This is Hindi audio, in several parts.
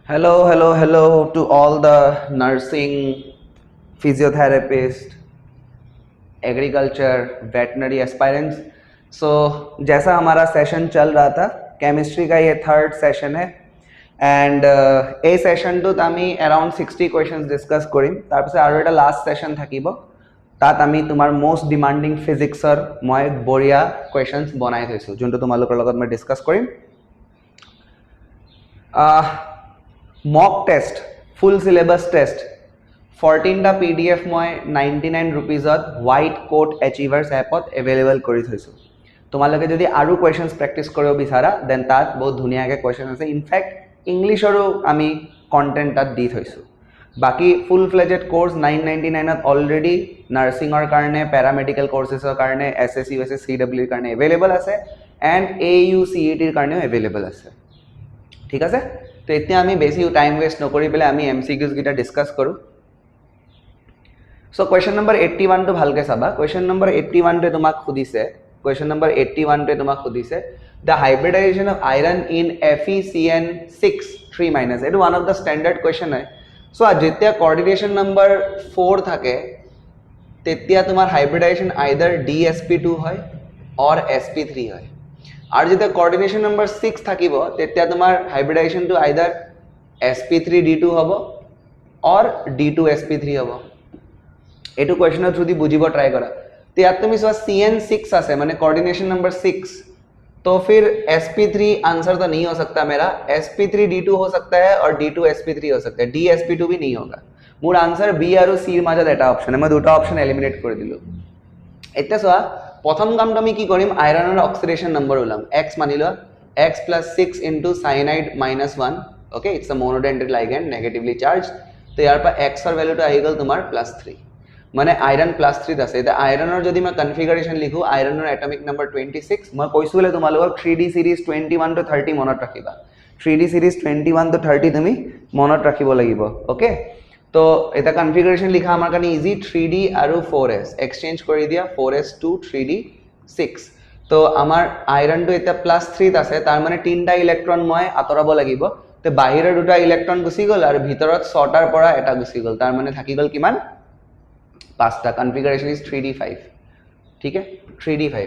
Hello to all the nursing, physiotherapist, agriculture, veterinary aspirants. So जैसा हमारा सेशन चल रहा था, केमिस्ट्री का ये थर्ड सेशन है एंड এই সেশনটোত আমি अराउंड 60 क्वेश्चंस डिस्कस কৰিম তাৰপিছত আৰু এটা লাষ্ট সেশন থাকিব তাত আমি তোমাৰ মোস্ট ডিমান্ডিং ফিজিক্সৰ মই বঢ়িয়া क्वेश्चंस বনাই থৈছো যোনটো তোমালোকৰ লগত মই ডিসকাস কৰিম mock test full syllabus test 14 टा पीडीएफ मैं 99 रुपीजत व्हाइट कोट अचीवर्स एपत अवेलेबल करि थैसु तुम्हालोके जदि आरु क्वेश्चंस प्रैक्टिस करियो बिचारा देन तात बहुत धुनिया के क्वेश्चन আছে इनफैक्ट इंग्लिशरो आमी कंटेंट तात दि थैसु बाकी फुल फ्लेजेड कोर्स 999 त ऑलरेडी नर्सिंगर कारणे पैरामेडिकल कोर्सेसर कारणे एसएससी यूएसएस सीडब्ल्यू कारणे अवेलेबल আছে एंड एयू सीईटी कारणे अवेलेबल আছে ठीक আছে तो इतना आमी बेसी टाइम वेस्ट नकरी पेले आमी एमसीक्यूज गिटा डिस्कस करूँ सो क्वेश्चन नंबर 81 तो भालके चाबा क्वेश्चन नंबर 81 टे तुमाक खुदिसे क्वेश्चन नंबर 81 टे तुमाक खुदिसे the hybridization of iron in FeCN6 3- एटु one of the standard question है सो जेतिया कोऑर्डिनेशन नंबर 4 थाके तेतिया तुमार हाइब्रिडाइजेशन आइदर DsP2 হয় और sp3 হয় और जो कोऑर्डिनेशन नंबर 6 থাকিব তেতিয়া তোমাৰ হাইব্রিডাইজেশন টু আইদার sp3d2 হ'ব और d2sp3 হ'ব এটো কোৱেশ্চনৰ থ্ৰুদি বুজিব ট্ৰাই কৰা তে ইয়াত তুমি সব cn6 আছে মানে कोऑर्डिनेशन नंबर 6 तो फिर sp3 आंसर तो नहीं हो सकता मेरा sp3d2 हो सकता है और d2sp3 हो सकता है dsp2 भी नहीं होगा मोर आंसर b और c ৰ মাজত এটা অপচন মই দুটা অপচন এলিমিনেট কৰি দিলো এতিয়া চোৱা प्रथम काम तो আমি কি কৰিম আয়রনৰ অক্সিডেশন নম্বৰ উলাম x মানিলো x + 6 * cyanide -1 okay it's a monodentate ligand negatively charge तो यार पर x ৰ ভ্যালুটো আহি গল তোমাৰ +3 মানে আয়রন +3 আছে এটা আয়রনৰ যদি মই কনফিগারেশন লিখো আয়রনৰ এটমিক নম্বৰ 26 মই কৈছো বলে তোমালোকক 3D সিরিজ 21 to 30 মনত ৰাখিবা 3D সিরিজ 21 to 30 তুমি মনত ৰাখিব লাগিব ওকে तो এটা কনফিগারেশন লিখা আমার কানে ইজি 3D আর 4s এক্সচেঞ্জ কৰি দিয়া 4s to 3D 6 তো আমার আয়রনটো এটা +3 আছে তার মানে তিনটা ইলেক্ট্রন মই আতৰাব লাগিব তে বাহিৰৰ দুটা ইলেক্ট্রন গুছি গল আর ভিতৰত 6টাৰ পৰা এটা গুছি গল তার মানে থাকি গল কিমান 5টা কনফিগারেশন ইজ 3D5 ঠিক আছে 3D5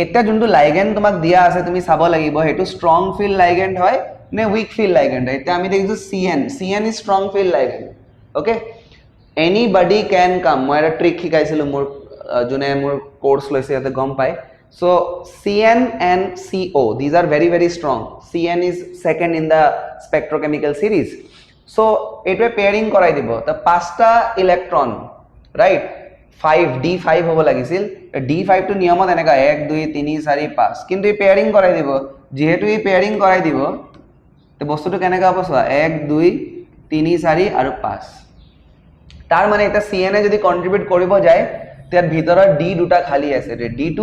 এটা যোনটো লাইগেন্ড তোমাক দিয়া আছে তুমি চাব লাগিব হেতু স্ট্রং ফিল্ড লাইগেন্ড হয় নে উইক ফিল্ড লাইগেন্ড এটা আমি দেখিছো CN is strong field ligand okay anybody can come मैं एक ट्रिक शिकाइसिलो मोर जोने मोर कोर्स लैसे याते गम पाए सो CN and CO these are very strong CN is second in the spectrochemical series so एटवे पेयरिंग कराइ दिबो त पांचटा इलेक्ट्रॉन राइट 5 D5 होबो লাগিছিল D5 तो नियमत এনেকা 1 2 3 4 5 किंतु ये पेयरिंग कराइ दिबो जेहेतु ये पेयरिंग कराइ दिबो तो वस्तुটো কেনেকা হ'ব চোৱা 1 2 3 4 और 5 तार माने এটা CN যদি कंट्रीब्यूट কৰিব যায় त्यार ভিতৰত D দুটা খালি আছে D2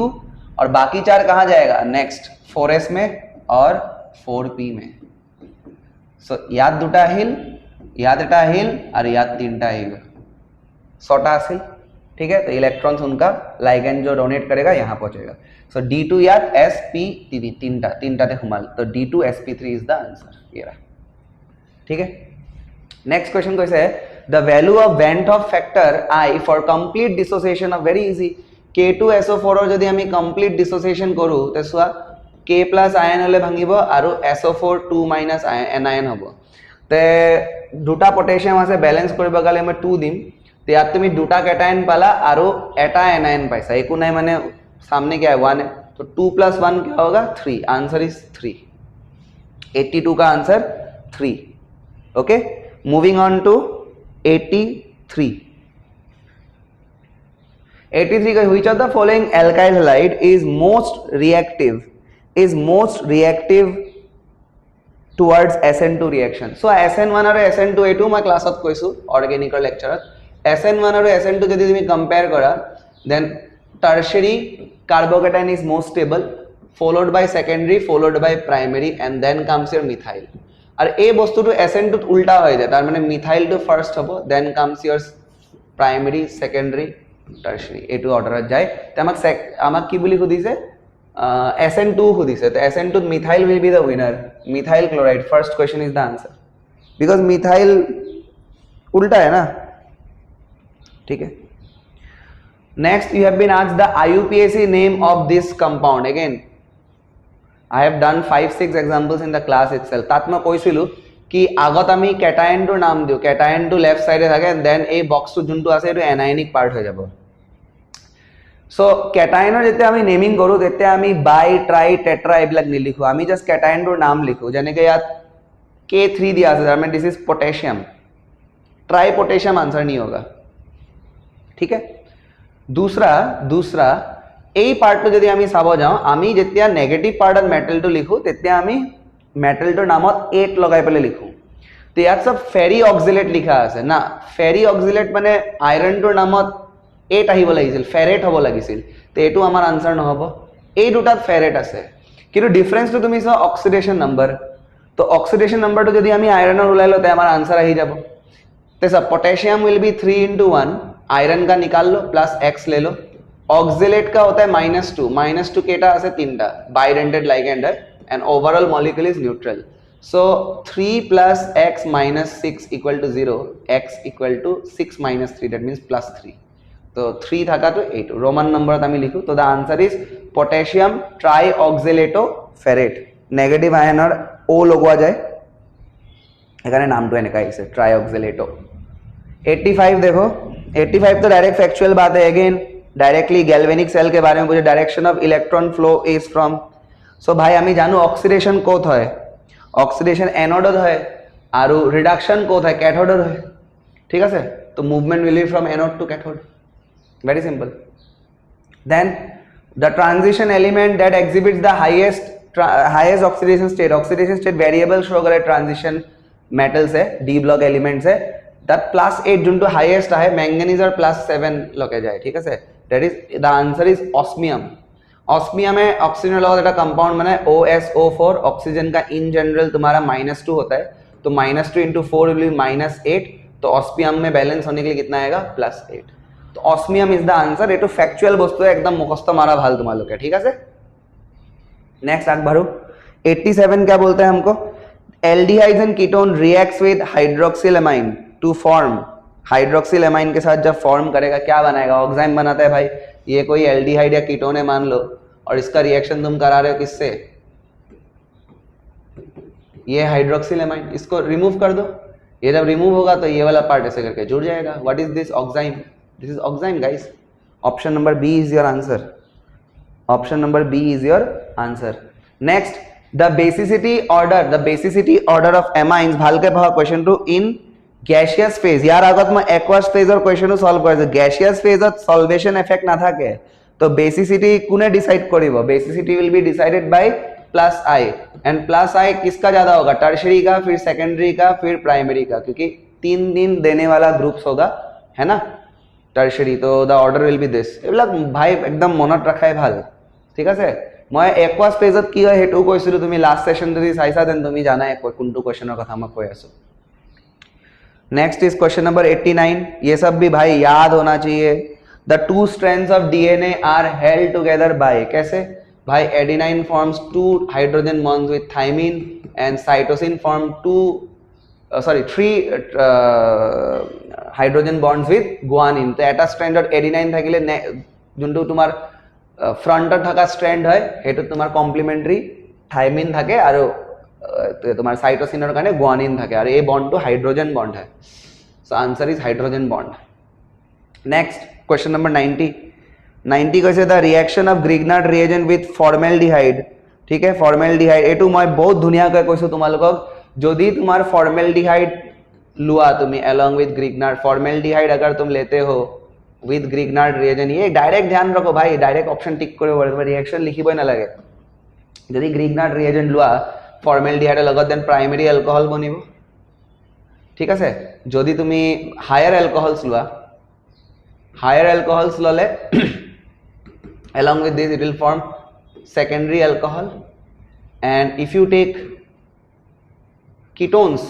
और बाकी चार कहां जाएगा नेक्स्ट 4s में और 4p में सो याद दुटा हिल याद এটা हिल और याद तीनटा हिल 6टा আছিল ठीक है तो इलेक्ट्रॉन्स उनका लाइगेंड जो डोनेट करेगा यहां पहुंचेगा सो D2 याद sp3 तीनटा ते घुमाल तो D2sp3 इज द आंसर ये रहा ठीक है नेक्स्ट क्वेश्चन कैसे है the value of went of factor I for complete dissociation of very easy K2SO4 और जदि आमी कंप्लीट डिसोसिएशन करू ते सुआ K प्लस आयन होले भांगिब आरो SO4 2 माइनस anion हबो ते दुटा पोटेशियम আছে बैलेंस কৰিব গলে মই 2 দিম তে ইয়াত তুমি দুটা कैटायन पाला आरो एटा anion पाइसा एकु নাই মানে सामने क्या है 1 है तो 2 + 1 क्या होगा 3 आंसर इज 3 82 का answer 3 okay moving on to 83 which of the following alkyl halide is most reactive towards SN2 reaction so SN1 और SN2 एटू मैं क्लासत কৈছো ऑर्गेनिकर लेक्चरत SN1 और SN2 যদি তুমি कंपेयर करा then tertiary carbocation is most stable followed by secondary followed by primary and then comes your methyl और ए বস্তুটো SN2 উল্টা হৈ যায় তার মানে মিথাইল টু ফার্স্ট হ'ব then comes your primary secondary tertiary এটু অর্ডারত যায় তে আমাক কি বুলি খুদিছে SN2 খুদিছে তো SN2 methyl will be the winner methyl chloride first question is the answer because methyl उल्टा है ना, ठीक है। Next you have been asked the IUPAC name of this compound. Again I have done 5-6 examples in the class itself. তাত মই কৈছিলো কি আগত আমি কেটায়নটোৰ নাম দিও, কেটায়নটো লেফট সাইডে থাকে দেন এই বক্সটো যোনটো আছে এটো এনায়নিক পাৰ্ট হৈ যাব। সো কেটায়নৰ যেতিয়া আমি নেমিং কৰো তেতিয়া আমি বাই ট্রাই টেট্রা এইবিলাক নিলিখো, আমি জাস্ট কেটায়নটোৰ নাম লিখো। যেনেকৈ ইয়াত K3 दिया আছে, that mean this is potassium, try potassium answer नहीं होगा, ठीक है। दूसरा এই পার্টটো যদি আমি চাব যাও, আমি যেতিয়া নেগেটিভ পার্টত মেটেলটো লিখো তেতিয়া আমি মেটেলটোৰ নামত 8 লগাই পেলে লিখো। তো ইয়াত সব ফেৰি অক্সিলেট লিখা আছে না, ফেৰি অক্সিলেট মানে আইৰণটোৰ নামত 8 আহিব লাগিছিল, ফেৰেট হ'ব লাগিছিল। তো এটো আমাৰ আনসাৰ নহব, এই দুটাত ফেৰেট আছে কিন্তু ডিফারেন্সটো তুমি চাও অক্সিডেশন নাম্বার। তো অক্সিডেশন নাম্বারটো যদি আমি আয়রনৰ উলাই লতে আমার आंसर আহি যাব। तो सब पोटेशियम विल बी 3 × 1, आयरन का निकाल लो प्लस x ले लो। ऑक्सिलेट का होता है -2 केटा আছে 3টা, बाइडेंटेड लाइगैंड है and overall molecule is neutral. So 3 + x - 6 = 0, x = 6 - 3 that means +3। तो 3 থাকা তো 8 रोमन नंबर আমি লিখো। তো the answer is potassium trioxylato-ferrate। Negative আয়নৰ O লগোৱা যায়, এখানে নামটো এনেকা আছে ট্রাইঅক্সিলেটো। 85 देखो, 85 तो डायरेक्ट फैक्चुअल बात है। अगेन डायरेक्टली गैल्वेनिक सेल के बारे में पूछे, direction of electron flow is from. So भाई आमी जानू ऑक्सीडेशन कोथ है, ऑक्सीडेशन एनोडत है और रिडक्शन कोथ है कैथोडत है, ठीक है। तो movement will be from anode to cathode, very simple. Then the transition element that exhibits the highest oxidation state variable show करे ट्रांजिशन मेटल्स है, डी ब्लॉक एलिमेंट्स है। दैट +8 जोंटो हाईएस्ट है मैंगनीज और +7 लगे जाए, ठीक है। That is the answer is osmium. Osmium में ऑक्सीजन लगा एक कंपाउंड बना है OSO4। ऑक्सीजन का इन जनरल तुम्हारा -2 होता है, तो -2 × 4 विल बी -8। तो ऑस्मियम में बैलेंस होने के लिए कितना आएगा +8। तो ऑस्मियम इज द आंसर। ये तो फैक्चुअल वस्तु है, एकदम मुखस्त मारा भाल तुम्हारा लोग, ठीक है। नेक्स्ट आग भरो 87 क्या बोलते हैं हमको, aldehydes and ketone reacts with hydroxylamine to form. Hydroxylamine के साथ जब फॉर्म करेगा क्या बनाएगा, ऑक्साइम बनाता है भाई। ये कोई एल्डिहाइड या कीटोन है मान लो, और इसका रिएक्शन तुम करा रहे हो किससे, ये हाइड्रोक्सिलएमाइन, इसको रिमूव कर दो। ये जब रिमूव होगा तो ये वाला पार्ट ऐसे करके जुड़ जाएगा। What is this, oxime. This is oxime guys. Option number B is your answer, option number B is your answer. Next the basicity order of amines ভালকে পঢ়া question to in gaseous phase। ইয়াৰ আগত মই aqueous phase ৰ question টো সলভ কৰিছো। gaseous phase ত solvation effect নাথাকে, তো basicity কোনে ডিসাইড কৰিব, basicity will be decided by +I and +I किसका ज्यादा होगा, टर्शियरी का, फिर सेकेंडरी का, फिर प्राइमरी का, क्योंकि 3 दिन देने वाला ग्रुप्स होगा, है ना टर्शियरी। तो the order will be this. এইবিলাক ভাই একদম মনত ৰাখাই ভাল, ঠিক আছে। मैं एक्वास फेजत की है हेतु কৈছিলো, তুমি লাस्ट सेशन যদি চাইছা দেন তুমি জানা কোনটো কোশ্চেনৰ কথা মই কৈ আছো। Next is question number 89। ये सब भी भाई याद होना चाहिए। The 2 strands of DNA are held together by, कैसे भाई, adenine forms 2 hydrogen bonds with thymine and cytosine form 3 hydrogen bonds with guanine। तो এটা স্ট্র্যান্ডত এডিনাইন থাকিলে যোনটো তোমাৰ ফ্রন্টত থাকা স্ট্র্যান্ড হয় হেতু তোমার কমপ্লিমেন্টারি থাইমিন থাকে আর তোমার সাইটোসিনের কারণে গুয়ানিন থাকে, আর এই বন্ডটো হাইড্রোজেন বন্ড है। So answer is hydrogen bond. Next question number 90 कैसे the reaction of Grignard reagent with formaldehyde, ठीक है। फॉर्मेल्डिहाइड एटू मैं बहुत धुनियाকৈ কৈছো তোমালোকক। যদি তোমার फॉर्मेल्डिहाइड लुआ তুমি along with ग्रिग्नार्ड, फॉर्मेल्डिहाइड अगर तुम लेते हो विथ ग्रिग्नार्ड रिएजेंट, ये डायरेक्ट ध्यान रखो भाई, डायरेक्ट ऑप्शन टिक करे तुम्हारे रिएक्शन लिखिबই না লাগে। যদি গ্রিগ্নার্ড রিएजेंट লুয়া फॉर्मेल्डिहाइडৰ লগত দেন प्राइमरी एल्कोहल বনিব, ঠিক আছে। যদি তুমি হায়ার एल्कोहल्स লুয়া, हायर एल्कोहल्स लले along with this it will form secondary alcohol, and if you take ketones,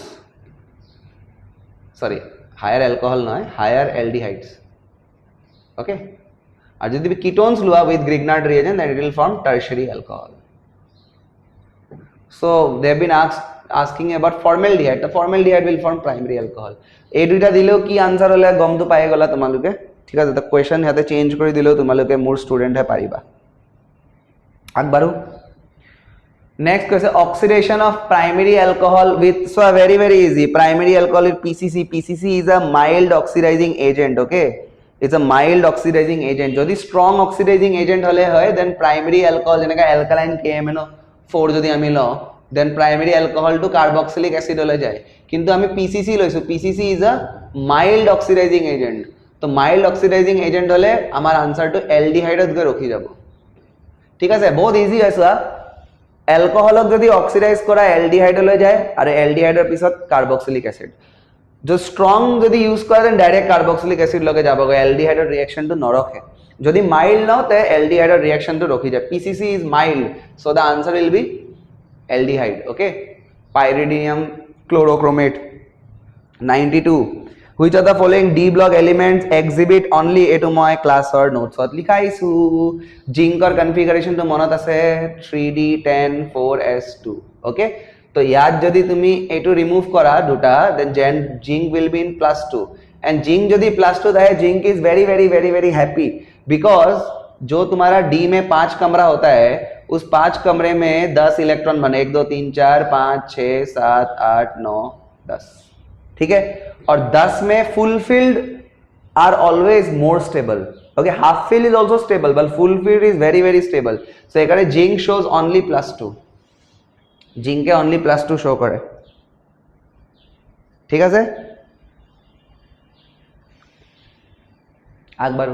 sorry higher alcohol no hai, higher aldehydes, okay। और यदि ketones लुआ with Grignard reagent then it will form tertiary alcohol। So they have been asked asking about formaldehyde, the formaldehyde will form primary alcohol. এই দুইটা দিলেও কি আনসার হলে গমটো পাই গলা তোমালোকে, ঠিক আছে? তো কোয়েশ্চন হাতে চেঞ্জ করে দিলেও তোমালোকে মোর student hey পারিবা। আগবারু next question, oxidation of primary alcohol with, so very easy, primary alcohol is PCC. PCC is a mild oxidizing agent, okay? It's a mild oxidizing agent. যদি strong oxidizing agent হলে হয় then primary alcohol যেনেকা alkaline KMNO4 যদি আমি লও then primary alcohol to carboxylic acid হলে যায়, কিন্তু আমি PCC লইছো, PCC is a mild oxidizing agent, তো mild oxidizing agent হলে আমার আনসার টু aldehyde ত গৈ ৰখি যাব, ঠিক আছে? বহুত ইজি আছে। এলকহলক যদি অক্সিডাইজ করা এলডিহাইড হলে যায় আর এলডিহাইডের পিছত কার্বক্সিলিক অ্যাসিড, जो स्ट्रॉंग যদি ইউজ করে দেন ডাইরেক্ট কার্বক্সিলিক অ্যাসিড লগে যাব, এলডিহাইডের রিঅ্যাকশনটো নরখে। যদি মাইল্ড নাও তে এলডিহাইডের রিঅ্যাকশনটো রখি যায়। PCC is mild, so the answer will be aldehyde, okay? Pyridinium chlorochromate. 92, which of the following D block elements exhibit only, এটো মই ক্লাছৰ নোটছত লিখাইছো। জিংকৰ কনফিগাৰেশন তো মনত আছে 3D10 4s2, ওকে? তো ইয়াত যদি তুমি এটো রিমুভ করা দুটা then zinc will be in +2 and zinc যদি +2 है, zinc is very happy because जो तुम्हारा D में 5 कमरा होता है उस 5 कमरे में 10 इलेक्ट्रॉन बने, 1 2 3 4 5 6 7 8 9 10, ठीक है? और 10 में fulfilled are always more stable, okay? half fill is also stable but fulfilled is very stable, so এখানে zinc shows only +2, जिंके only +2 show करे, ठीक है? একবার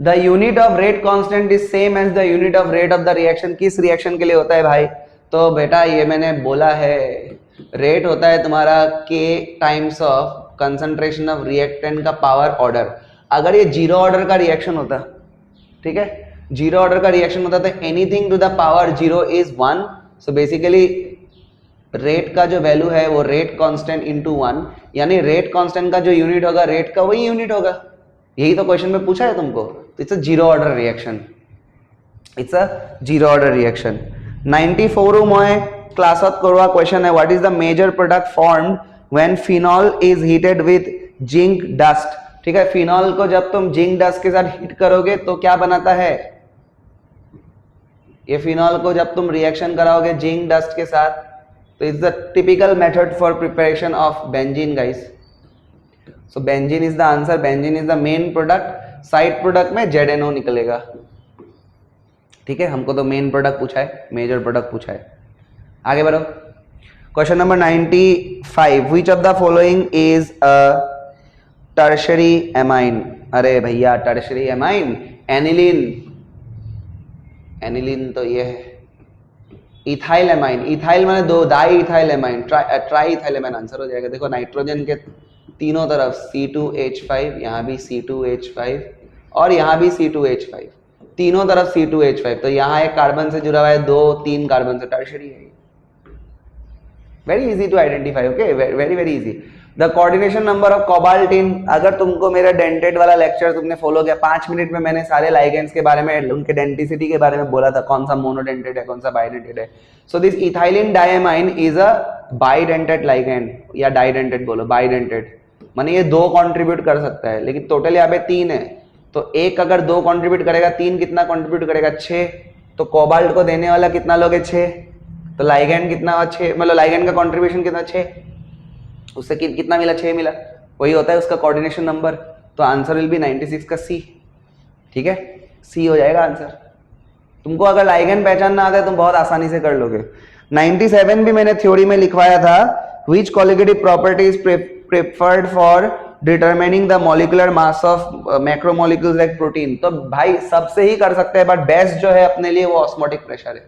the unit of rate constant is same as the unit of rate of the reaction, किस रिएक्शन के लिए होता है भाई? तो बेटा ये मैंने बोला है, रेट होता है तुम्हारा k times of concentration of reactant का पावर ऑर्डर। अगर ये जीरो ऑर्डर का रिएक्शन होता, ठीक है, जीरो ऑर्डर का रिएक्शन होता तो anything to the power 0 is 1, so basically rate का जो वैल्यू है वो रेट कांस्टेंट इनटू 1, यानी रेट कांस्टेंट का जो यूनिट होगा रेट का वही यूनिट होगा। यही तो क्वेश्चन में पूछा है तुमको, it's a zero order reaction, it's a zero order reaction. 94 मैं क्लासत करवा क्वेश्चन है, what is the major product formed when phenol is heated with zinc dust, ठीक है? फिनॉल को जब तुम जिंक डस्ट के साथ हीट करोगे तो क्या बनाता है? ये फिनॉल को जब तुम रिएक्शन कराओगे जिंक डस्ट के साथ तो it's the typical method for preparation of benzene guys, so benzene is the answer, benzene is the main product, side product में ZNO निकलेगा, ठीक है? हमको तो मेन प्रोडक्ट पूछा है, मेजर प्रोडक्ट पूछा है। आगे बढ़ो, question number 95, which of the following is a tertiary amine? अरे भैया टर्शियरी एमाइन एनिलीन, एनिलीन तो ये है। इथाइल एमाइन, इथाइल माने दो, di ethyl amine, try ethyl amine answer हो जाएगा। देखो नाइट्रोजन के तीनों तरफ C2H5, यहाँ भी C2H5 और यहाँ भी C2H5, तीनों तरफ C2H5, तो यहाँ एक कार्बन से जुड़ा हुआ है, 2-3 कार्बन से, टर्शियरी है। Very easy to identify, okay? Very easy. The coordination number of cobalt in, अगर तुमको मेरा डेंटेड वाला लेक्चर तुमने फॉलो किया, 5 मिनट में मैंने सारे लाइगेंड्स के बारे में, उनके डेंटिसिटी के बारे में बोला था, कौन सा मोनोडेंटेड है कौन सा बाइडेंटेड है। So this ethylene diamine is a bidentate ligand, या डाइडेंटेड बोलो, बाइडेंटेड माने ये 2 कंट्रीब्यूट कर सकता है, लेकिन टोटल यहाँ पे 3 है, तो एक अगर 2 कंट्रीब्यूट करेगा, 3 कितना कंट्रीब्यूट करेगा? 6, तो कोबाल्ट को देने वाला कितना लोगे? 6, तो लाइगेंड कितना? 6, मतलब लाइगेंड का कंट्रीब्यूशन कितना? 6, उससे कितना मिला? 6 मिला, वही होता है उसका कोऑर्डिनेशन नंबर, तो आंसर विल बी 96 का C, ठीक है? C हो जाएगा आंसर। तुमको अगर लाइगेंड पहचानना आता है तुम बहुत आसानी से कर लोगे। 97 भी मैंने थ्योरी में लिखवाया था, which colligative property is preferred for determining the molecular mass of macromolecules like protein, तो भाई सबसे ही कर सकते हैं, बट बेस्ट जो है अपने लिए वो ऑस्मोटिक प्रेशर है,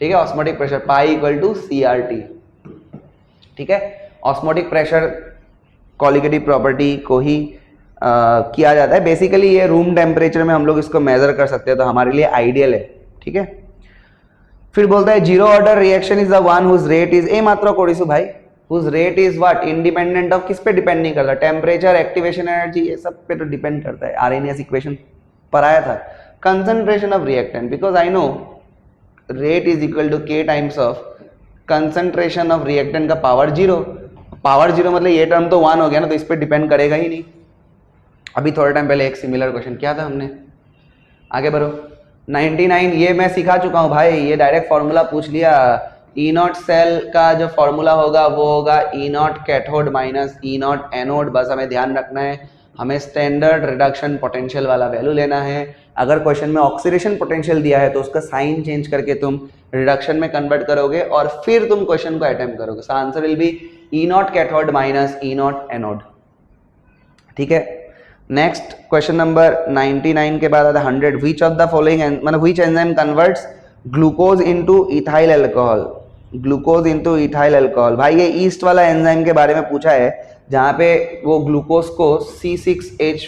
ठीक है? Osmotic pressure pi equal to CRT, ठीक है? ऑस्मोटिक प्रेशर कोलिगेटिव प्रॉपर्टी को ही किया जाता है। बेसिकली ये रूम टेम्परेचर में हम लोग इसको मेजर कर सकते हैं, तो हमारे लिए आइडियल है, ठीक है? फिर बोलता है zero order reaction is the one whose rate is, ए मात्र कोडिसु भाई, whose rate is what? Independent of, किस पे डिपेंड नहीं करता? टेम्परेचर, एक्टिवेशन एनर्जी, ये सब पे तो डिपेंड करता है। आर्हेनियस इक्वेशन पर आया था। Concentration of reactant, because I know rate is equal to K times of concentration of reactant का पावर 0, पावर 0 मतलब ये टर्म तो 1 हो गया ना, तो इस पर डिपेंड करेगा ही नहीं। अभी थोड़े टाइम पहले एक सिमिलर क्वेश्चन किया था हमने। आगे बढ़ो। 99 ये मैं सिखा चुका हूँ भाई, ये डायरेक्ट फॉर्मूला पूछ लिया। ई नॉट सेल का जो फॉर्मूला होगा वो होगा E naught cathode minus E naught anode. बस हमें ध्यान रखना है, हमें स्टैंडर्ड रिडक्शन पोटेंशियल वाला वैल्यू लेना है। अगर क्वेश्चन में ऑक्सीडेशन पोटेंशियल दिया है तो उसका साइन चेंज करके तुम रिडक्शन में कन्वर्ट करोगे और फिर तुम क्वेश्चन को अटेम्प्ट करोगे। So answer will be E naught cathode minus E naught anode. ठीक है, नेक्स्ट क्वेश्चन नंबर 99 के बाद आता है 100। व्हिच ऑफ द फॉलोइंग मतलब which enzyme converts glucose into ethyl alcohol, glucose into ethyl alcohol. भाई ये ईस्ट वाला एंजाइम के बारे में पूछा है, जहां पे वो ग्लूकोज को C6H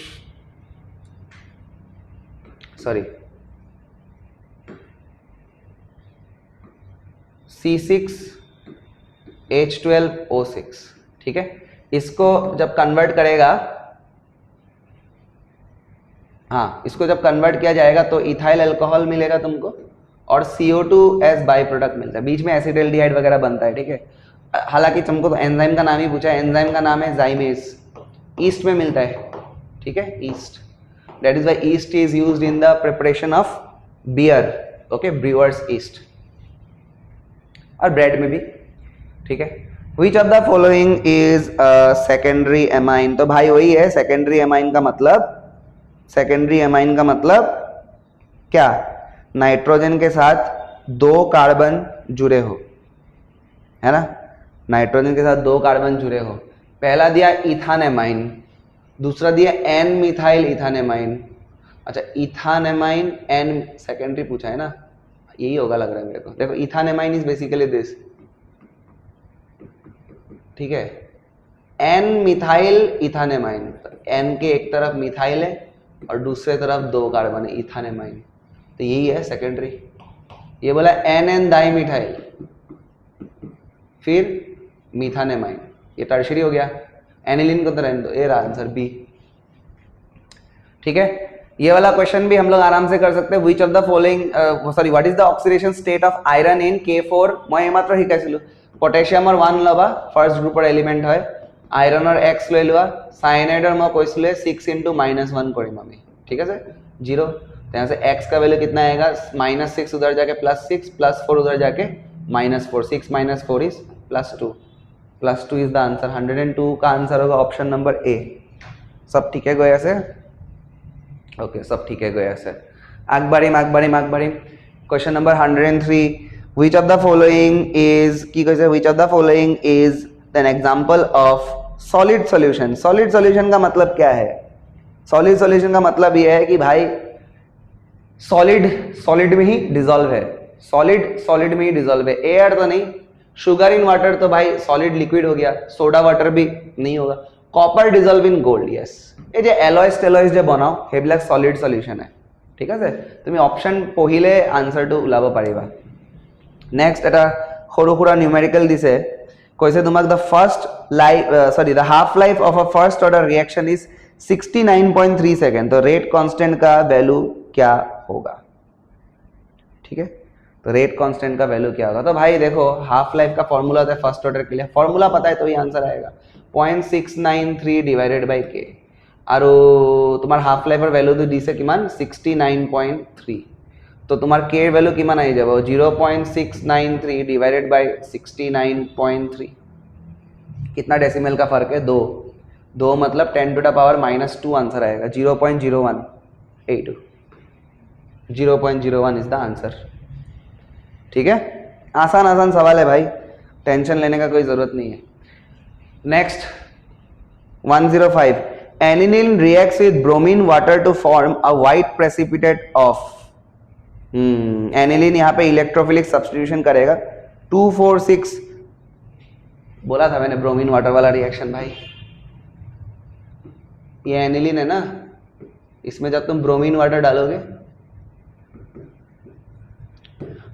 C6H12O6। ठीक है, इसको जब कन्वर्ट करेगा, हाँ इसको जब कन्वर्ट किया जाएगा तो इथाइल अल्कोहल मिलेगा तुमको और CO2 एज बाई प्रोडक्ट मिलता है, बीच में एसिडल्डिहाइड वगैरह बनता है। ठीक है, हालांकि तुमको तो एंजाइम का नाम ही पूछा है, एंजाइम का नाम है जाइमेज, ईस्ट में मिलता है। ठीक है, yeast, that is why yeast is used in the preparation of beer. Okay, brewers yeast, और ब्रेड में भी। ठीक है, which of the following is secondary amine. तो भाई वही है सेकेंडरी एमाइन का मतलब, सेकेंडरी एमाइन का मतलब क्या, नाइट्रोजन के साथ 2 कार्बन जुड़े हो, है ना, नाइट्रोजन के साथ 2 कार्बन जुड़े हो। पहला दिया इथानेमाइन, दूसरा दिया एन मिथाइल इथानेमाइन। अच्छा इथानेमाइन एन सेकेंडरी पूछा है ना, यही होगा लग रहा है मेरे को। देखो इथानेमाइन इज बेसिकली दिस, ठीक है, एन मिथाइल इथानेमाइन, एन के एक तरफ मिथाइल है और दूसरे तरफ 2 कार्बन है, इथानेमाइन, तो यही है सेकेंडरी। ये बोला एन एन डाई मिथाइल, फिर मिथानेमाइन, ये टर्शरी हो गया। एनिलीन को तो रहने दो, ये रहा आंसर बी। ठीक है, ये वाला क्वेश्चन भी हम लोग आराम से कर सकते हैं। Which of the following sorry what is the oxidation state of iron in K4। मैं मात्र শিকাইছিলো পটাশিয়াম और 1 লবা ফার্স্ট গ্রুপৰ এলিমেন্ট হয়, আয়রনৰ X লৈ লোৱা, সায়ানাইডৰ মই কৈছিলো 6 * -1 কৰিম আমি। ठीक है सर 0, तो यहाँ से X का वैल्यू कितना आएगा, -6 उधर जाके +6 +4 उधर जाके -4, 6 - 4 इज +2, +2 इज द आंसर। 102 का आंसर होगा ऑप्शन नंबर ए। सब ठीक है गया से, ओके सब ठीक है गया से। आगबारिम आगबारिम आगबारिम। Question number 103, which of the following is की कैसे, which of the following is an example of solid solution. Solid solution का मतलब क्या है, सॉलिड सॉल्यूशन का मतलब ये है कि भाई सॉलिड सॉलिड में ही डिसॉल्व है, सॉलिड सॉलिड में ही डिसॉल्व है। एयर तो नहीं, शुगर इन वाटर तो भाई सॉलिड लिक्विड हो गया, सोडा वाटर भी नहीं होगा। Copper dissolve in gold, yes. ये जो एलॉयस टेलॉयस जो बनाओ সেইবিলাক सॉलिड सॉल्यूशन है। ठीक আছে, তুমি অপশন পঢ়িলে আনসারটো ওলাব পাৰিবা। নেক্সট এটা সৰু সুৰা নিউমেৰিকেল দিছে, কৈছে তোমাক the first life sorry the half life of a first order reaction is 69.3 second, तो रेट कांस्टेंट का वैल्यू क्या होगा। ठीक है, तो रेट कांस्टेंट का वैल्यू क्या होगा। तो भाई देखो हाफ लाइफ का फॉर्मूला होता है फर्स्ट ऑर्डर के लिए, फॉर्मूला पता है तो ही आंसर आएगा 0.693 डिवाइडेड बाय के, और तुम्हार हाफ लाइफर वैल्यू तो दिसे किमान 69.3, तो तुम्हार के वैल्यू किमान आई जाबो 0.693 डिवाइडेड बाय 69.3। कितना डेसिमल का फर्क है, 2 मतलब 10 टू द पावर -2 आंसर आएगा। 0.0182, 0.01 इज द आंसर। ठीक है, आसान आसान सवाल है भाई, टेंशन लेने का कोई जरूरत नहीं है। Next 105, aniline reacts with bromine water to form a white precipitate of. Aniline यहाँ पे इलेक्ट्रोफिलिक सब्स्टिट्यूशन करेगा 246, बोला था मैंने ब्रोमीन वाटर वाला रिएक्शन भाई, ये एनिलीन है ना, इसमें जब तुम ब्रोमीन वाटर डालोगे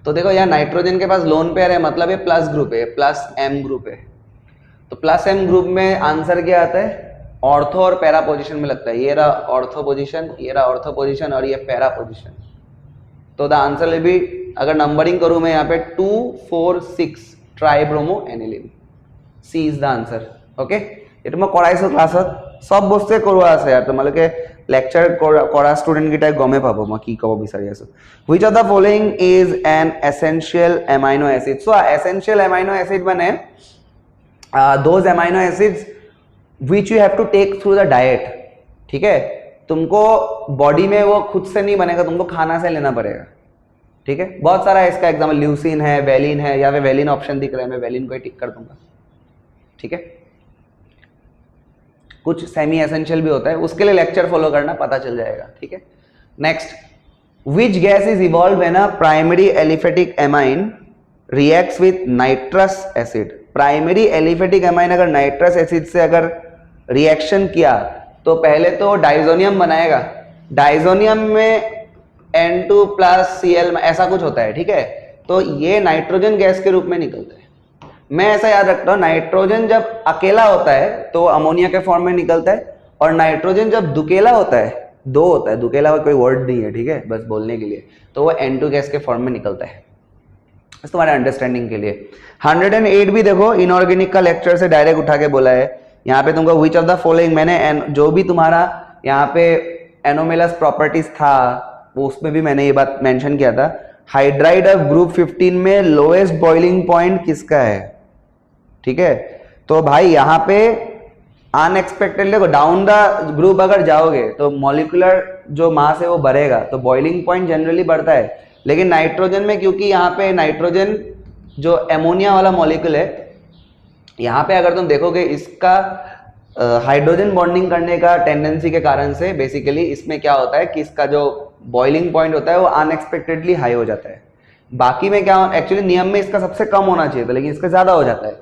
तो देखो यहाँ नाइट्रोजन के पास लोन पेयर है, मतलब ये प्लस ग्रुप है, प्लस एम ग्रुप है, तो प्लस एम ग्रुप में आंसर क्या आता है, ऑर्थो और पैरा पोजीशन में लगता है। ये रहा ऑर्थो पोजीशन, ये रहा ऑर्थो पोजीशन और ये पैरा पोजीशन। तो द आंसर विल बी, अगर नंबरिंग करूं मैं यहाँ पे 2 4 6 tribromo aniline C is the answer okay এটা মই কৰাইছো ক্লাছত সব বস্তুৱে কৰোৱা আছে আৰু তোমালোকে লেকচাৰ কৰা ষ্টুডেন্ট গিটাই গমে পাব মই কি ক'ব বিচাৰি আছো which of the following is an essential amino acid so essential amino acid মানে those amino acids which you have to take through the diet ठीक है तुमको बॉडी में वो खुद से नहीं बनेगा तुमको खाना से लेना पड़ेगा ठीक है बहुत सारा इसका एग्जाम्पल ल्यूसिन है वेलिन है या फिर वेलिन ऑप्शन दिख रहा है मैं वेलिन को ही टिक कर दूंगा ठीक है कुछ सेमी एसेंशियल भी होता है उसके लिए लेक्चर फॉलो करना पता चल जाएगा ठीक है next which gas is evolve when a primary aliphatic amine reacts with nitrous acid primary aliphatic amine अगर नाइट्रस एसिड से अगर रिएक्शन किया तो पहले तो डाइजोनियम बनाएगा डाइजोनियम में N2 प्लस Cl ऐसा कुछ होता है ठीक है तो ये नाइट्रोजन गैस के रूप में निकलता है मैं ऐसा याद रखता हूँ नाइट्रोजन जब अकेला होता है तो अमोनिया के फॉर्म में निकलता है और नाइट्रोजन जब दुकेला होता है दो होता है दुकेला कोई वर्ड नहीं है ठीक है बस बोलने के लिए तो वो N2 गैस के फॉर्म में निकलता है बस तुम्हारे अंडरस्टैंडिंग के लिए 108 भी देखो इनऑर्गेनिक का लेक्चर से डायरेक्ट उठा के बोला है यहाँ पे तुमको विच ऑफ द फॉलोइंग मैंने जो भी तुम्हारा यहाँ पे एनोमेलस प्रॉपर्टीज था वो उसमें भी मैंने ये बात मेंशन किया था हाइड्राइड ऑफ ग्रुप 15 में लोएस्ट बॉइलिंग पॉइंट किसका है ठीक है तो भाई यहाँ पे अनएक्सपेक्टेड देखो डाउन द ग्रुप अगर जाओगे तो मॉलिक्यूलर जो मास है वो बढ़ेगा तो बॉइलिंग पॉइंट जनरली बढ़ता है लेकिन नाइट्रोजन में क्योंकि यहाँ पे नाइट्रोजन जो एमोनिया वाला मॉलिक्यूल है यहाँ पे अगर तुम देखोगे इसका हाइड्रोजन बॉन्डिंग करने का टेंडेंसी के कारण से बेसिकली इसमें क्या होता है कि इसका जो बॉइलिंग पॉइंट होता है वो अनएक्सपेक्टेडली हाई हो जाता है बाकी में क्या एक्चुअली नियम में इसका सबसे कम होना चाहिए था लेकिन इसका ज्यादा हो जाता है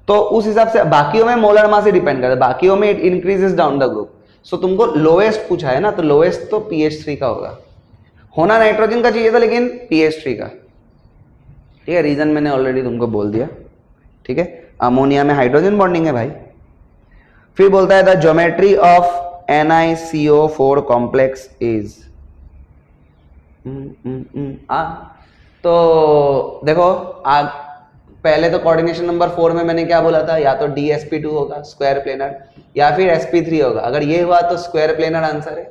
तो उस हिसाब से बाकियों में मोलर मास से डिपेंड करता है बाकियों में it increases down the group so तुमको लोएस्ट पूछा है ना तो लोएस्ट तो pH3 का होना नाइट्रोजन का चाहिए था लेकिन pH3 का ठीक है रीजन मैंने ऑलरेडी तुमको बोल दिया ठीक है अमोनिया में हाइड्रोजन बॉन्डिंग है भाई फिर बोलता है the geometry of NiCO4 complex is तो देखो पहले तो कोऑर्डिनेशन नंबर 4 में मैंने क्या बोला था या तो DsP2 होगा स्क्वायर प्लेनर या फिर sp3 होगा अगर ये हुआ तो स्क्वायर प्लेनर आंसर है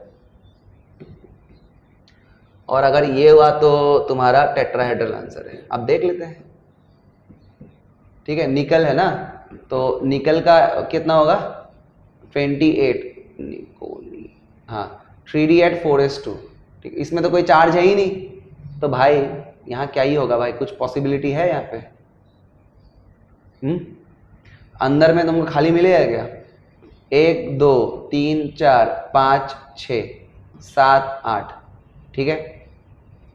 और अगर ये हुआ तो तुम्हारा टेट्राहेड्रल आंसर है अब देख लेते हैं ठीक है निकल है ना तो निकल का कितना होगा 28 हाँ 3d at 4s2 ठीक इसमें तो कोई चार्ज है ही नहीं तो भाई यहाँ क्या ही होगा भाई कुछ पॉसिबिलिटी है यहाँ पे अंदर में तुमको खाली मिलेगा क्या 1 2 3 4 5 6 7 8 ठीक है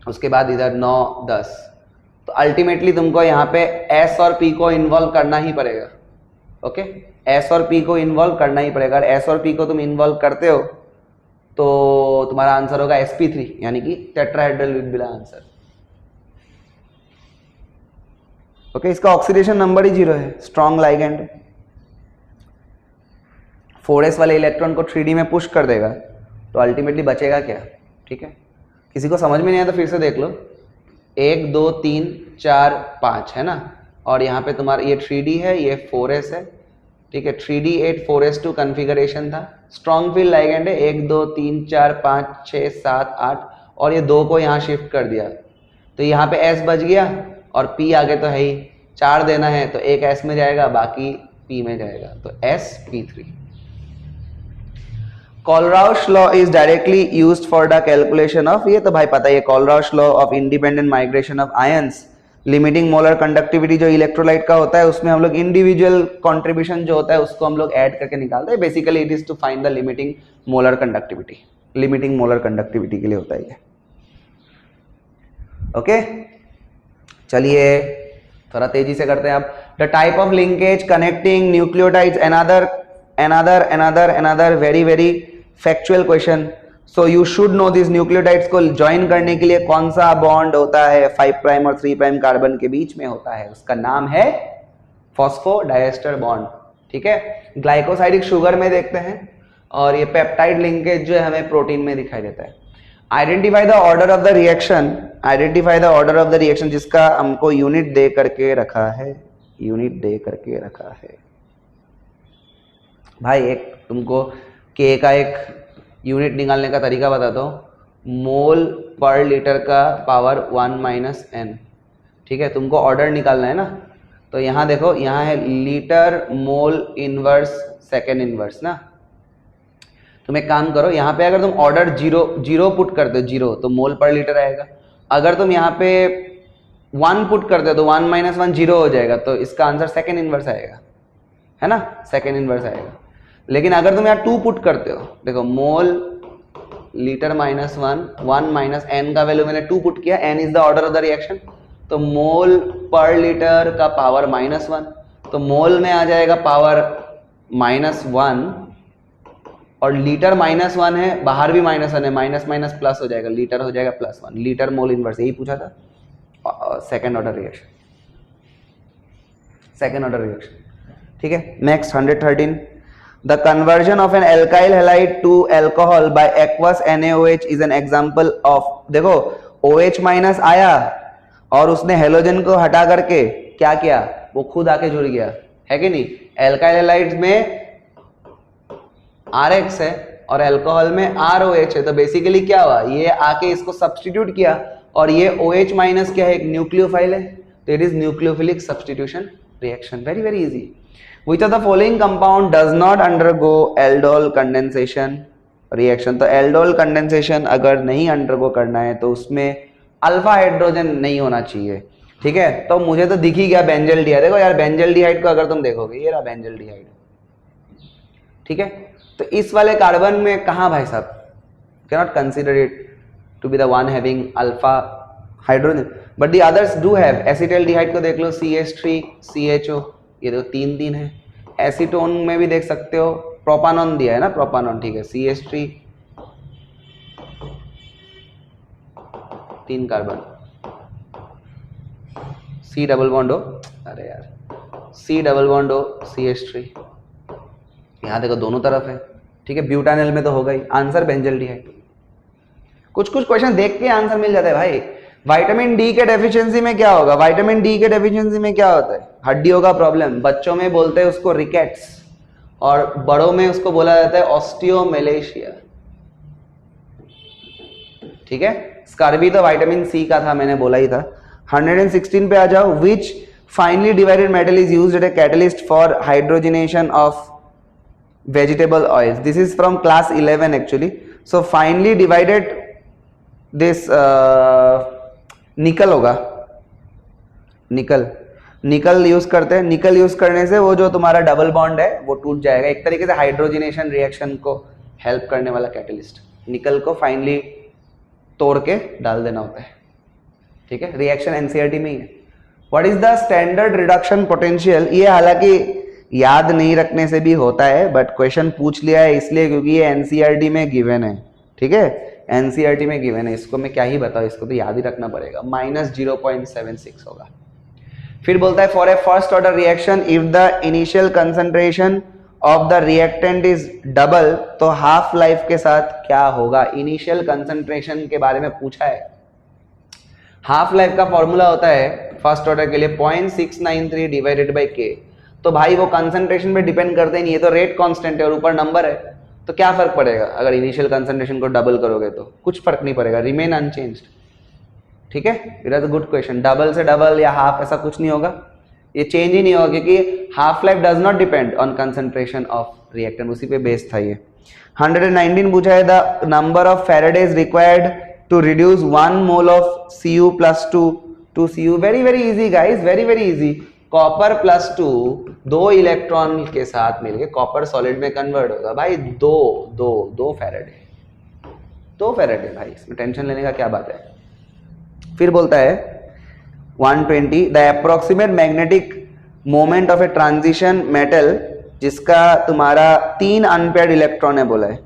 उसके बाद इधर 9 10 तो अल्टीमेटली तुमको यहाँ पे S और P को इन्वॉल्व करना ही पड़ेगा ओके S और P को इन्वॉल्व करना ही पड़ेगा अगर S और P को तुम इन्वॉल्व करते हो तो तुम्हारा आंसर होगा sp3 यानी कि टेट्राहेड्रल विद बिला आंसर ओके इसका ऑक्सीडेशन नंबर ही 0 है स्ट्रॉन्ग लाइगेंड 4s वाले इलेक्ट्रॉन को 3d में पुश कर देगा तो अल्टीमेटली बचेगा क्या ठीक है किसी को समझ में नहीं आया तो फिर से देख लो 1 2 3 4 5 है ना और यहाँ पे तुम्हारा ये 3d है ये 4s है ठीक है 3d 8 4s2 कॉन्फ़िगरेशन था स्ट्रॉन्ग फील्ड लाइगेंड है 1 2 3 4 5 6 7 8 और ये 2 को यहाँ शिफ्ट कर दिया तो यहाँ पे s बच गया और p आगे तो है ही 4 देना है तो एक s में जाएगा बाकी p में जाएगा तो sp3 Kohlrausch law is directly used for the calculation of ये तो भाई पता है Kohlrausch law of independent migration of ions limiting molar conductivity जो इलेक्ट्रोलाइट का होता है उसमें हम लोग इंडिविजुअल कंट्रीब्यूशन जो होता है उसको हम लोग ऐड करके निकालते हैं basically it is to find the limiting molar conductivity के लिए होता है ये ओके चलिए थोड़ा तेजी से करते हैं अब the type of linkage connecting nucleotides another very factual question so you should know this nucleotides को ज्वाइन करने के लिए कौन सा बॉन्ड होता है 5 प्राइम और 3 प्राइम कार्बन के बीच में होता है उसका नाम है फॉस्फोडाइएस्टर बॉन्ड ठीक है ग्लाइकोसाइडिक शुगर में देखते हैं और ये पेप्टाइड लिंकेज जो है हमें प्रोटीन में दिखाई देता है identify the order of the reaction जिसका हमको यूनिट दे करके रखा है यूनिट दे करके रखा है भाई। एक तुमको के का एक यूनिट निकालने का तरीका बताता हूँ, मोल पर लीटर का पावर 1 माइनस एन। ठीक है, तुमको ऑर्डर निकालना है ना, तो यहाँ देखो, यहाँ है litre mole inverse second inverse ना। तुम एक काम करो, यहाँ पे अगर तुम ऑर्डर जीरो पुट करते हो, जीरो, तो मोल पर लीटर आएगा। अगर तुम यहाँ पे 1 पुट करते हो तो 1 माइनस 1 जीरो हो जाएगा, तो इसका आंसर सेकेंड इनवर्स आएगा, है ना, सेकेंड इनवर्स आएगा। लेकिन अगर तुम यहाँ 2 पुट करते हो, देखो mole litre minus 1 minus N का वैल्यू मैंने 2 पुट किया, N is the order of the reaction, तो मोल पर लीटर का पावर -1, तो मोल में आ जाएगा पावर -1, और लीटर -1 है, बाहर भी -1 है, माइनस माइनस प्लस हो जाएगा, लीटर हो जाएगा +1, लीटर मोल इनवर्स, यही पूछा था। Second order reaction, second order reaction. ठीक है, next 113, the conversion of an alkyl halide to alcohol by aqueous NaOH is an example of. देखो OH माइनस आया और उसने हेलोजन को हटा करके क्या किया, वो खुद आके जुड़ गया, है कि नहीं। एल्काइल हैलाइड्स में RH है और अल्कोहल में ROH है, तो बेसिकली क्या हुआ, ये आके इसको सब्स्टिट्यूट किया, और ये OH माइनस क्या है, एक न्यूक्लियोफाइल है, तो it is nucleophilic substitution reaction. Very very easy. Which of the following compound does not undergo aldol condensation reaction? तो aldol condensation अगर नहीं undergo करना है तो उसमें अल्फा हाइड्रोजन नहीं होना चाहिए। ठीक है, तो मुझे तो दिख ही गया बेंजल्डिहाइड। देखो यार, बेंजल्डिहाइड को अगर तुम देखोगे, ये रहा बेंजल्डिहाइड। ठीक है, तो इस वाले कार्बन में कहाँ भाई साहब, cannot consider it to be the one having alpha hydrogen, but the others do have. Acetaldehyde को देख लो, CH3 CHO, ये देखो 3 है। एसीटोन में भी देख सकते हो, प्रोपानॉन दिया है ना, प्रोपानॉन, ठीक है, CH3 3 carbon, C double bond हो, अरे यार C डबल बॉन्ड हो, CH3, यहाँ देखो दोनों तरफ है। ठीक है, ब्यूटानिल में तो होगा ही, आंसर बेंजल्डिहाइड। कुछ कुछ क्वेश्चन देख के आंसर मिल जाता है भाई। विटामिन डी के डेफिशिएंसी में क्या होगा, विटामिन डी के डेफिशिएंसी में क्या होता है, हड्डियों का प्रॉब्लम। बच्चों में बोलते हैं उसको रिकेट्स, और बड़ों में उसको बोला जाता है ऑस्टियोमेलेशिया। ठीक है, स्कार्बी तो विटामिन सी का था, मैंने बोला ही था। 116 पे आ जाओ, which finely divided metal is used as a catalyst for hydrogenation of vegetable oils? This is from class 11 actually. So finely divided this निकल होगा, निकल यूज करते हैं। निकल यूज करने से वो जो तुम्हारा डबल बॉन्ड है वो टूट जाएगा, एक तरीके से हाइड्रोजनेशन रिएक्शन को हेल्प करने वाला कैटलिस्ट। निकल को फाइनली तोड़ के डाल देना होता है। ठीक है, रिएक्शन एनसीईआरटी में ही है। What is the standard reduction potential? ये हालांकि याद नहीं रखने से भी होता है, बट क्वेश्चन पूछ लिया है इसलिए क्योंकि ये एनसीईआरटी में गिवन है। ठीक है, एनसीईआरटी में गिवन है, इसको मैं क्या ही बताऊं, इसको तो याद ही रखना पड़ेगा। -0.76 होगा। फिर बोलता है for a first order reaction if the initial concentration of the reactant is double, तो हाफ लाइफ के साथ क्या होगा? इनिशियल कंसंट्रेशन के बारे में पूछा है। हाफ लाइफ का फॉर्मूला होता है फर्स्ट ऑर्डर के लिए 0.693 डिवाइडेड बाई के। तो भाई वो कंसंट्रेशन पे डिपेंड करते ही नहीं है, तो रेट कांस्टेंट है और ऊपर नंबर है, तो क्या फर्क पड़ेगा अगर इनिशियल कंसंट्रेशन को डबल करोगे? तो कुछ फर्क नहीं पड़ेगा, रिमेन अनचेंज्ड। ठीक है, it is a good question. Double से डबल या हाफ ऐसा कुछ नहीं होगा, ये चेंज ही नहीं होगा क्योंकि half life does not depend on concentration of reactant, उसी पे बेस्ड था ये। 119 पूछा है the number of faradays required to reduce 1 mole of Cu+2 to Cu। Very very easy guys, very very easy. Copper +2 2 electron के साथ मिलके कॉपर सॉलिड में कन्वर्ट होगा भाई। दो फैराडे भाई, इसमें टेंशन लेने का क्या बात है। फिर बोलता है 120 the approximate magnetic moment of a transition metal जिसका तुम्हारा 3 अनपेयर्ड इलेक्ट्रॉन है बोला है।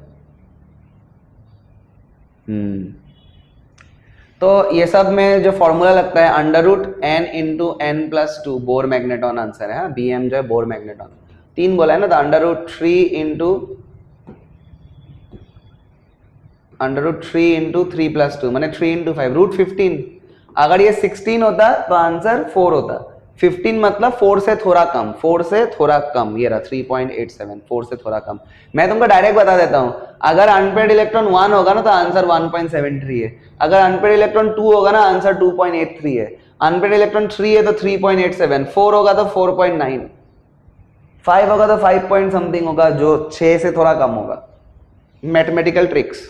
तो ये सब में जो फॉर्मूला लगता है √n × n+2 bore magneton answer है। BM जो है बोर मैग्नेटॉन 3 बोला है ना, तो √3 × 3+2 माने 3 × 5 √15। अगर ये 16 होता तो आंसर 4 होता। 15 मतलब 4 से थोड़ा कम, 4 से थोड़ा कम, ये रहा 3.87, 4 से थोड़ा कम। मैं तुमको डायरेक्ट बता देता हूं, अगर अनपेड इलेक्ट्रॉन 1 होगा ना तो आंसर 1.73 है, अगर अनपेड इलेक्ट्रॉन 2 होगा ना आंसर 2.83 है, अनपेड इलेक्ट्रॉन 3 है तो 3.87, 4 होगा तो 4.9, 5 होगा तो 5 पॉइंट समथिंग होगा, जो 6 से थोड़ा कम होगा। मैथमेटिकल ट्रिक्स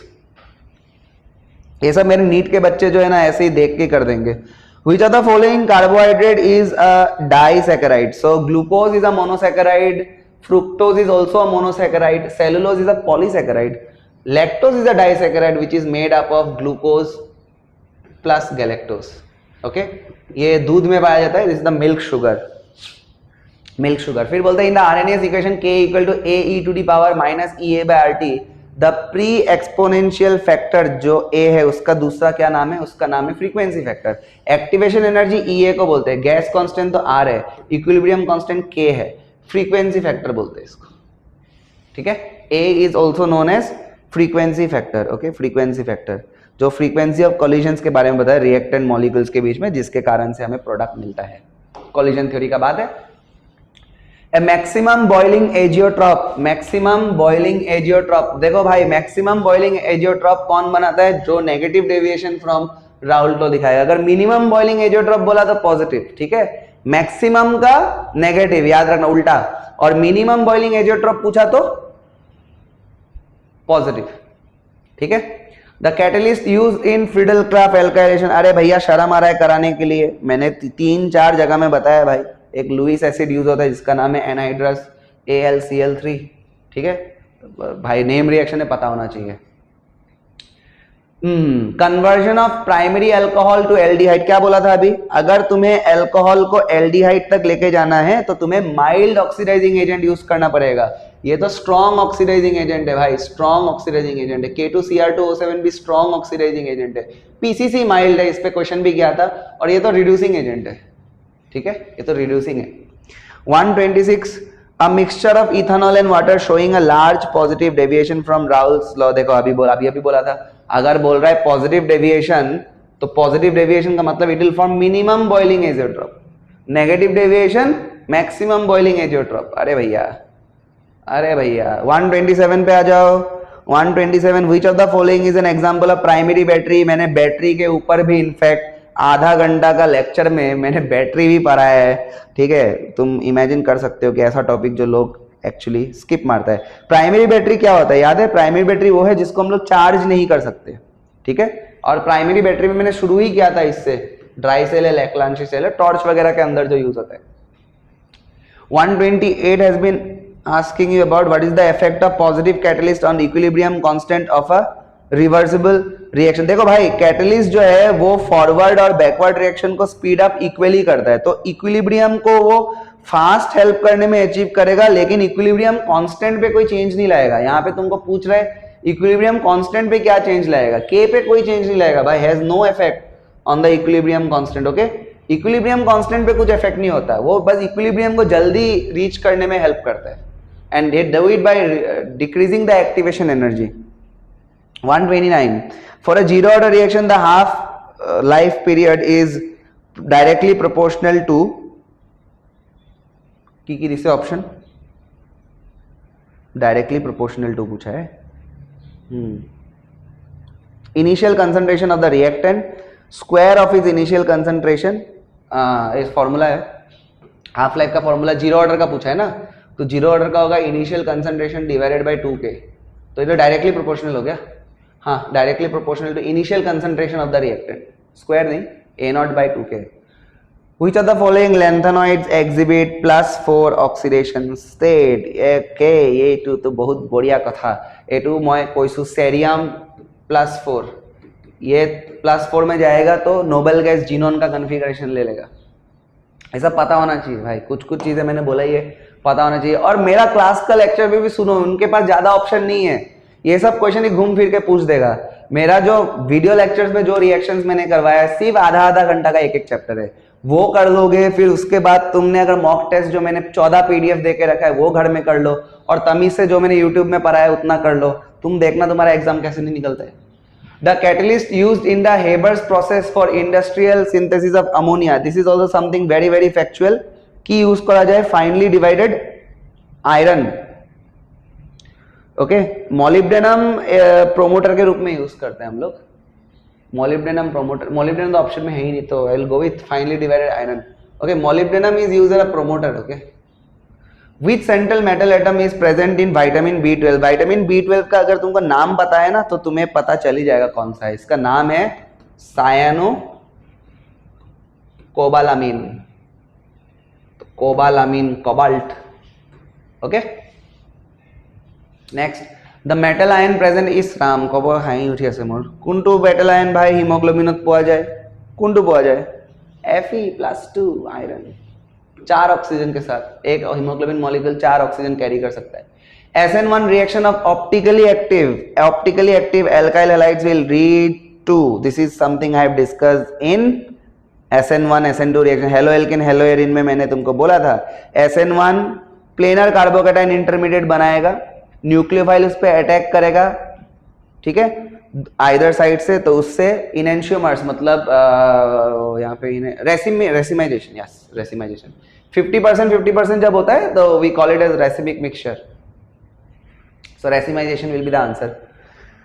ये सब मेरे नीट के बच्चे जो है ना ऐसे ही देख के कर देंगे। Which of the following carbohydrate is a disaccharide? So glucose is a monosaccharide, fructose is also a monosaccharide, cellulose is a polysaccharide, lactose is a disaccharide which is made up of glucose plus galactose. Okay, ये दूध में पाया जाता है, this is the milk sugar. Milk sugar. फिर बोलते हैं in the Arrhenius equation K equal to AE to the power minus EA by RT. The pre exponential factor जो ए है उसका दूसरा क्या नाम है, उसका नाम है frequency factor. Activation energy E A को बोलते हैं, गैस कांस्टेंट तो आर है, इक्विलिब्रियम कांस्टेंट के है, फ्रीक्वेंसी फैक्टर बोलते हैं इसको, ठीक है। A is also known as frequency factor. Okay, frequency factor जो फ्रीक्वेंसी ऑफ कोलिजन्स के बारे में बताया रिएक्टेंट मॉलिक्यूल्स के बीच में, जिसके कारण से हमें प्रोडक्ट मिलता है। कोलिजन थ्योरी का बात है। A maximum boiling azeotrope, maximum boiling azeotrope, देखो भाई मैक्सिमम बॉइलिंग एजियोट्रॉप कौन बनाता है, जो negative deviation from Raoult law दिखाएगा। अगर मिनिमम बॉइलिंग एजियोट्रॉप बोला तो पॉजिटिव, ठीक है, मैक्सिमम का नेगेटिव, याद रखना उल्टा, और मिनिमम बॉइलिंग एजियोट्रॉप पूछा तो पॉजिटिव, ठीक है। The catalyst use in Friedel-Crafts alkylation, अरे भैया शर्म आ रहा है कराने के लिए, मैंने 3-4 जगह में बताया भाई। एक लुईस एसिड यूज होता है जिसका नाम है एनहाइड्रस AlCl3, ठीक है भाई, नेम रिएक्शन है पता होना चाहिए। Conversion of primary alcohol to aldehyde, क्या बोला था अभी, अगर तुम्हें अल्कोहल को एल्डिहाइड तक लेके जाना है तो तुम्हें माइल्ड ऑक्सीडाइजिंग एजेंट यूज करना पड़ेगा। ये तो स्ट्रॉन्ग ऑक्सीडाइजिंग एजेंट है भाई, स्ट्रॉन्ग ऑक्सीडाइजिंग एजेंट है। K2Cr2O7 भी स्ट्रॉन्ग ऑक्सीडाइजिंग एजेंट है। PCC माइल्ड है, इस पे क्वेश्चन भी गया था, और ये तो रिड्यूसिंग एजेंट है, ठीक है, ये तो रिड्यूसिंग है। 126 a mixture of ethanol and water showing a large positive deviation from Raoult's law, देखो अभी बोला था, अगर बोल रहा है पॉजिटिव डेविएशन तो पॉजिटिव डेविएशन का मतलब it will form minimum boiling azeotrope, negative deviation maximum boiling azeotrope. अरे भैया 127 पे आ जाओ। 127 which of the following is an example of primary battery, मैंने बैटरी के ऊपर भी इनफैक्ट आधा घंटा का लेक्चर में मैंने बैटरी भी पढ़ाया है, ठीक है। तुम इमेजिन कर सकते हो कि ऐसा टॉपिक जो लोग एक्चुअली स्किप मारता है। प्राइमरी बैटरी क्या होता है, याद है, प्राइमरी बैटरी वो है जिसको हम लोग चार्ज नहीं कर सकते, ठीक है। और प्राइमरी बैटरी में मैंने शुरू ही किया था इससे, ड्राई सेल है, लैक्लांशी सेल है, टॉर्च वगैरह के अंदर जो यूज होता है। 128 has been asking you about what is the effect of positive catalyst on equilibrium constant of a reversible reaction. देखो भाई कैटलिस्ट जो है वो फॉरवर्ड और बैकवर्ड रिएक्शन को स्पीड अप इक्वली करता है, तो इक्विलिब्रियम को वो फास्ट हेल्प करने में अचीव करेगा, लेकिन इक्विलिब्रियम कांस्टेंट पे कोई चेंज नहीं लाएगा। यहाँ पे तुमको पूछ रहे इक्विलिब्रियम कांस्टेंट पे क्या चेंज लाएगा, के पे कोई चेंज नहीं लाएगा भाई, has no effect on the equilibrium constant. Okay, equilibrium constant पे कुछ इफेक्ट नहीं होता है, वो बस इक्विलिब्रियम को जल्दी रीच करने में हेल्प करता है, and they do it by decreasing the activation energy. 129 for a zero order reaction the half life period is directly proportional to की दिसे ऑप्शन डायरेक्टली प्रोपोर्शनल टू पूछा है। Initial concentration of the reactant square of is initial concentration, इस फॉर्मूला है हाफ लाइफ का फॉर्मूला, जीरो ऑर्डर का पूछा है ना, तो जीरो ऑर्डर का होगा initial concentration divided by 2k, तो ये तो डायरेक्टली प्रोपोर्शनल हो गया। हाँ, directly proportional to initial concentration of the reactant, square नहीं, A0 by 2k। Which of the following lanthanoids exhibit +4 oxidation state? के ये तो बहुत बढ़िया कथा, एटू मैं कोईसु सेरियम +4, ये +4 में जाएगा तो नोबेल गैस जीनोन का कन्फिगरेशन ले लेगा। ऐसा पता होना चाहिए भाई, कुछ कुछ चीजें मैंने बोला ही है, पता होना चाहिए। और मेरा क्लास का लेक्चर भी सुनो, उनके पास ज्यादा ऑप्शन नहीं है, ये सब क्वेश्चन ही घूम फिर के पूछ देगा। मेरा जो वीडियो लेक्चर्स में जो रिएक्शंस मैंने करवाया है सिर्फ आधा घंटा का एक चैप्टर है, वो कर लोगे, फिर उसके बाद तुमने अगर मॉक टेस्ट जो मैंने 14 PDF दे के रखा है वो घर में कर लो, और तमीज से जो मैंने यूट्यूब में पढ़ाया है उतना कर लो, तुम देखना तुम्हारा एग्जाम कैसे नहीं निकलता है। The catalyst used in the Haber's process for industrial synthesis of ammonia. This is also something very very factual. की यूज करा जाए finely divided iron. Okay, molybdenum promoter के रूप में यूज करते हैं हम लोग. मोलिब्डेनम प्रोमोटर, मोलिब्डेनम तो ऑप्शन में है ही नहीं, तो I will go with finely divided iron. Okay, molybdenum is used as a promoter. Okay, which central metal atom is present in vitamin B12. Vitamin B12 का अगर तुमको नाम पता है ना तो तुम्हें पता चल ही जाएगा कौन सा है. इसका नाम है cyanocobalamin. Cobalamin, cobalt. Okay, next, the metal ion present is राम कब हाई उठी আছে মোর কোনটো মেটাল আয়ন ভাই হিমোগ্লোবিনত পোৱা যায়, কোনটো পোৱা যায়? Fe+2 iron. 4 ऑक्सीजन के साथ एक हीमोग्लोबिन मॉलिक्यूल 4 ऑक्सीजन कैरी कर सकता है. SN1 reaction of optically active alkyl halides will lead to, this is something I have discussed in SN1 SN2 reaction. Halo alkane halo arene में मैंने तुमको बोला था SN1 प्लेनर कार्बोकैटायन इंटरमीडिएट बनाएगा, न्यूक्लियोफाइल उस पे अटैक करेगा, ठीक है, आइदर साइड से, तो उससे इनेंशियोमर्स मतलब यहाँ पे रेसिमाइजेशन, यस रेसिमाइजेशन 50% जब होता है तो we call it as racemic mixture. So racemisation will be the answer.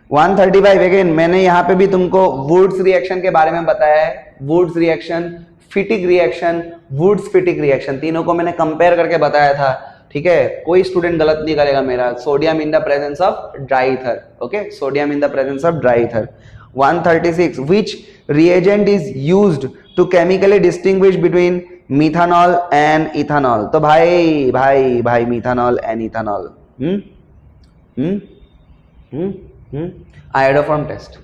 135 again मैंने यहाँ पे भी तुमको वुड्स रिएक्शन के बारे में बताया है. Wurtz reaction, Fittig reaction, Wurtz Fittig reaction, तीनों को मैंने कंपेयर करके बताया था. ठीक है, कोई स्टूडेंट गलत नहीं करेगा मेरा. Sodium in the presence of dry ether. Okay, sodium in the presence of dry ether. 136 which reagent is used to chemically distinguish between methanol and ethanol. तो भाई भाई भाई methanol and ethanol. Iodoform test.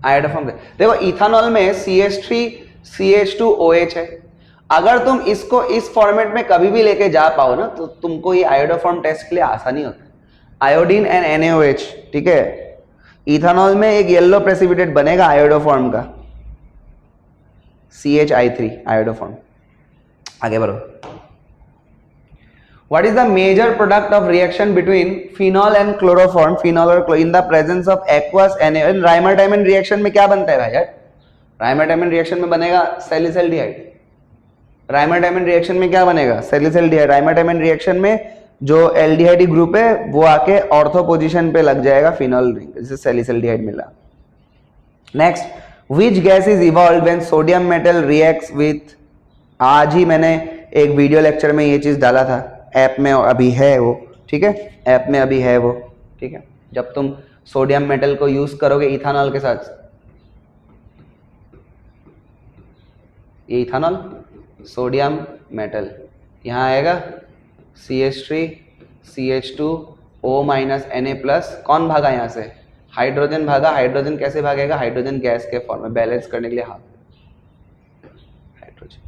Iodoform test देखो, इथानॉल में CH3 CH2OH है. अगर तुम इसको इस फॉर्मेट में कभी भी लेके जा पाओ ना तो तुमको ये आयोडोफॉर्म टेस्ट के लिए आसानी होता है. आयोडीन एंड NaOH, ठीक है. इथानॉल में एक येलो प्रेसिपिटेट बनेगा आयोडोफॉर्म का, CHI3 आयोडोफॉर्म. आगे बढ़ो. What is the major product of reaction between phenol and chloroform? Phenol और in the presence of aqueous NaOH. Rymer-diamond reaction में क्या बनता है भाई यार? राइमर-डायमंड रिएक्शन में बनेगा सैलिसिल्डिहाइड. राइमर-डायमंड रिएक्शन में क्या बनेगा? सैलिसिल्डिहाइड. राइमर-डायमंड रिएक्शन में जो एल्डिहाइड ग्रुप है वो आके ऑर्थो पोजीशन पे लग जाएगा फिनॉल रिंग, जिससे सैलिसिल्डिहाइड मिला. Next, which gas is evolved when sodium metal reacts with, आज ही मैंने एक वीडियो लेक्चर में ये चीज डाला था, ऐप में अभी है वो, ठीक है, ऐप में अभी है वो, ठीक है. जब तुम सोडियम मेटल को यूज करोगे इथानॉल के साथ, ये इथानॉल सोडियम मेटल यहाँ आएगा CH3 CH2 O- Na+, कौन भागा यहाँ से? हाइड्रोजन भागा. हाइड्रोजन कैसे भागेगा? हाइड्रोजन गैस के फॉर्म में बैलेंस करने के लिए हाथ hydrogen.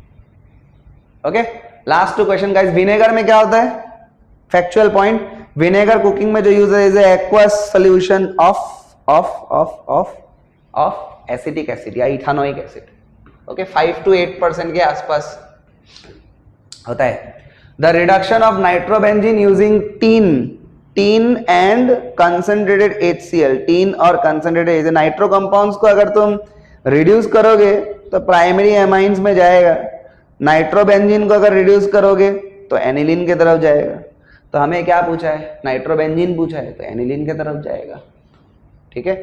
Okay, last 2 question guys. Vinegar में क्या होता है? फैक्चुअल पॉइंट, विनेगर कुकिंग में जो यूज है is aqueous solution of acetic acid या इथानोइक एसिड. ओके, 5 to 8% के आसपास होता है. The reduction of nitrobenzene using tin and concentrated HCl. Tin और कंसंट्रेटेड नाइट्रो कंपाउंड्स को अगर तुम रिड्यूस करोगे तो प्राइमरी एमाइंस में जाएगा. नाइट्रोबेंजीन को अगर रिड्यूस करोगे तो एनिलीन की तरफ जाएगा. तो हमें क्या पूछा है? नाइट्रोबेंजीन पूछा है, तो एनिलीन की तरफ जाएगा. ठीक है,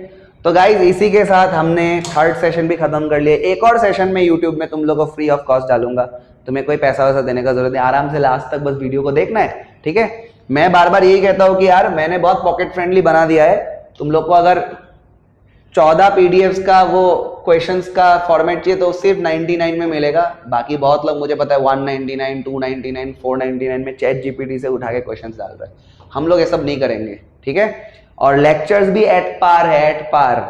तो गाइज इसी के साथ हमने 3rd सेशन भी खत्म कर लिया. एक और सेशन में यूट्यूब में तुम लोगों को फ्री ऑफ कॉस्ट डालूंगा, तुम्हें कोई पैसा वैसा देने का जरूरत नहीं, आराम से लास्ट तक बस वीडियो को देखना है. ठीक है, मैं बार बार यही कहता हूं कि यार मैंने बहुत पॉकेट फ्रेंडली बना दिया है. तुम लोग को अगर 14 PDFs का वो क्वेश्चंस का फॉर्मेट चाहिए तो सिर्फ 99 में मिलेगा. बाकी बहुत लोग मुझे पता है 199, 299, 499 में चैट GPT से उठा के क्वेश्चंस डाल रहे हैं. हम लोग ये सब नहीं करेंगे. ठीक है, और लेक्चर्स भी एट पार है, एट पार.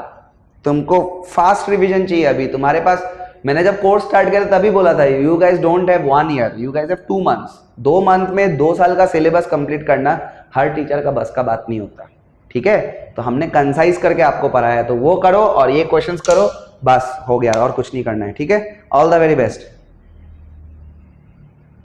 तुमको फास्ट रिवीजन चाहिए. अभी तुम्हारे पास, मैंने जब कोर्स स्टार्ट किया तभी बोला था, you guys don't have 1 year, you guys have 2 months. 2 month में 2 साल का सिलेबस कंप्लीट करना हर टीचर का बस का बात नहीं होता. ठीक है, तो हमने कंसाइज करके आपको पढ़ाया है, तो वो करो और ये क्वेश्चंस करो, बस हो गया, और कुछ नहीं करना है. ठीक है, ऑल द वेरी बेस्ट.